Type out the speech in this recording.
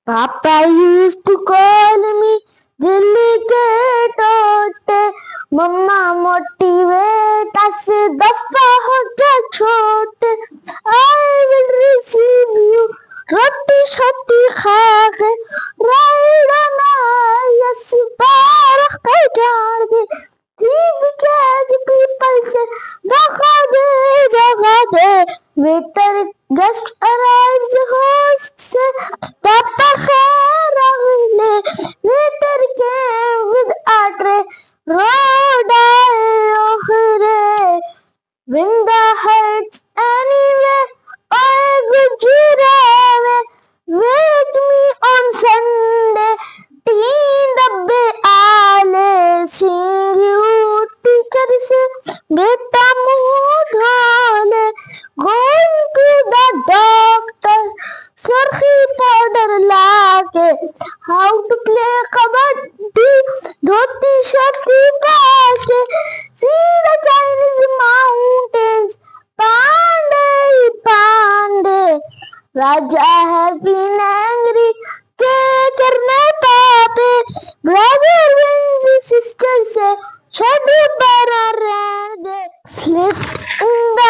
Papa used to call me delicate. Mama motivate us दफा हो जा छोटे. I will receive you रोटी छोटी खा के ride on yes बारह का जान दे. ठीक कैज people से दखा दे waiter guest arrives host से पापा खैर ले waiter came with a tray road आए when the hurts anyway I गुजरावे wait me on Sunday तीन डब्बे आले sing you teacher से बेटा मुंह धोले going to the doctor सरखी पाउडर लाके how to play kabaddi dhoti शर्टी पाके see the Chinese mountains Pandey Raja has been angry के करने पापे brother wins sister से छोटी बड़ा रहने दे slip in the